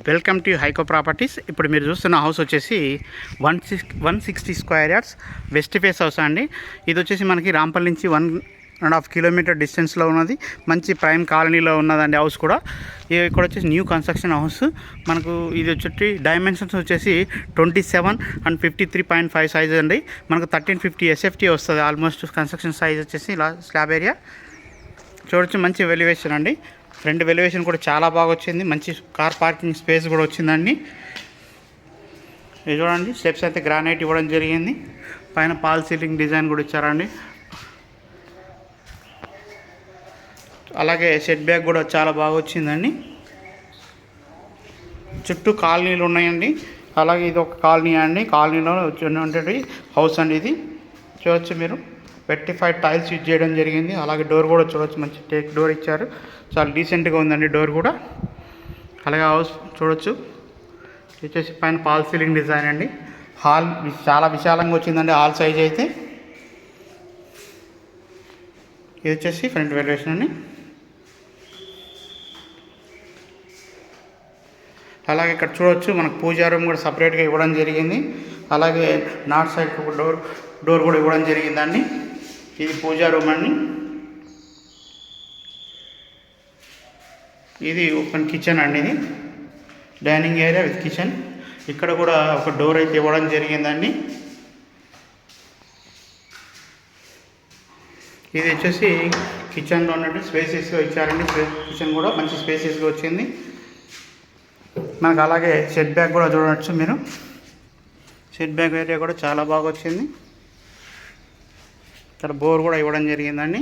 Welcome to హైకో properties. ఇప్పుడు మీరు చూస్తున్న హౌస్ వచ్చేసి 160 square yards west face house అండి. ఇది వచ్చేసి మనకి రాంపల్లి నుంచి 1.5 కిలోమీటర్ డిస్టెన్స్లో ఉన్నది. మంచి ప్రైమ్ కాలనీలో ఉన్నదండి హౌస్ కూడా. ఇక్కడ వచ్చేసి న్యూ కన్స్ట్రక్షన్ హౌస్. మనకు ఇది వచ్చి డైమెన్షన్స్ వచ్చేసి 27 and 53.5 సైజ్ అండి. మనకు 1350 SFT వస్తుంది. ఆల్మోస్ట్ కన్స్ట్రక్షన్ సైజ్ వచ్చేసి ఇలా స్లాబ్ ఏరియా చూడొచ్చు. మంచి వెల్యువేషన్ అండి. ఫ్రంట్ వెల్యువేషన్ కూడా చాలా బాగా వచ్చింది. మంచి కార్ పార్కింగ్ స్పేస్ కూడా వచ్చిందండి. ఇది చూడండి, స్టెప్స్ అయితే గ్రానైట్ ఇవ్వడం జరిగింది. పైన పాల్ సీలింగ్ డిజైన్ కూడా ఇచ్చారండి. అలాగే సెట్ బ్యాక్ కూడా చాలా బాగా వచ్చిందండి. చుట్టూ కాలనీలు ఉన్నాయండి. అలాగే ఇది ఒక కాలనీ అండి. కాలనీలో ఉన్నటువంటి హౌస్ అండి. ఇది చూడొచ్చు మీరు. వెట్టిఫైడ్ టైల్స్ యూజ్ చేయడం జరిగింది. అలాగే డోర్ కూడా చూడొచ్చు, మంచి టేక్ డోర్ ఇచ్చారు. చాలా డీసెంట్గా ఉందండి డోర్ కూడా. అలాగే హౌస్ చూడొచ్చు. వచ్చేసి పైన పాల్ సీలింగ్ డిజైన్ అండి. హాల్ చాలా విశాలంగా వచ్చిందండి హాల్ సైజ్ అయితే. ఇది వచ్చేసి ఫ్రంట్ వెల్యువేషన్ అండి. అలాగే ఇక్కడ చూడొచ్చు, మనకు పూజా రూమ్ కూడా సపరేట్గా ఇవ్వడం జరిగింది. అలాగే నార్త్ సైడ్ ఒక డోర్ కూడా ఇవ్వడం జరిగిందండి. ఇది పూజా రూమ్ అండి. ఇది ఓపెన్ కిచెన్ అండి. ఇది డైనింగ్ ఏరియా విత్ కిచెన్. ఇక్కడ కూడా ఒక డోర్ అయితే ఇవ్వడం జరిగిందండి. ఇది వచ్చేసి కిచెన్లో ఉన్నట్టు స్పేసెస్గా ఇచ్చారండి. కిచెన్ కూడా మంచి స్పేసెస్గా వచ్చింది మనకు. అలాగే సెట్ బ్యాక్ కూడా చూడవచ్చు మీరు. సెట్ బ్యాక్ ఏరియా కూడా చాలా బాగా వచ్చింది. ఇక్కడ బోర్ కూడా ఇవ్వడం జరిగిందండి.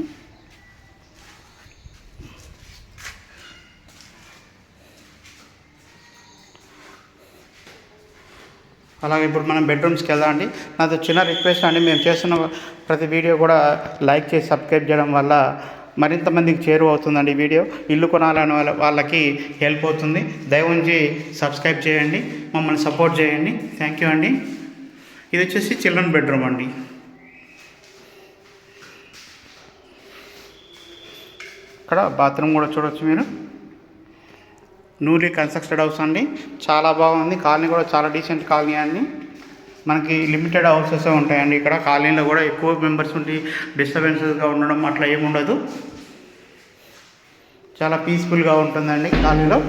అలాగే ఇప్పుడు మనం బెడ్రూమ్స్కి వెళ్దామండి. నాతో చిన్న రిక్వెస్ట్ అండి, మేము చేస్తున్న ప్రతి వీడియో కూడా లైక్ చేసి సబ్స్క్రైబ్ చేయడం వల్ల మరింత మందికి చేరువ అవుతుందండి ఈ వీడియో. ఇల్లు కొనాలని వాళ్ళకి హెల్ప్ అవుతుంది. దయవుంచి సబ్స్క్రైబ్ చేయండి, మమ్మల్ని సపోర్ట్ చేయండి. థ్యాంక్ యూ అండి. ఇది వచ్చేసి చిల్డ్రన్ బెడ్రూమ్ అండి. ఇక్కడ బాత్రూమ్ కూడా చూడవచ్చు మీరు. న్యూలీ కన్స్ట్రక్టెడ్ హౌస్ అండి. చాలా బాగుంది. కాలనీ కూడా చాలా డీసెంట్ కాలనీ అండి. మనకి లిమిటెడ్ హౌసెస్ ఉంటాయండి ఇక్కడ. కాలనీలో కూడా ఎక్కువ మెంబర్స్ ఉండి డిస్టర్బెన్సెస్గా ఉండడం అట్లా ఏముండదు. చాలా పీస్ఫుల్గా ఉంటుందండి కాలనీలో.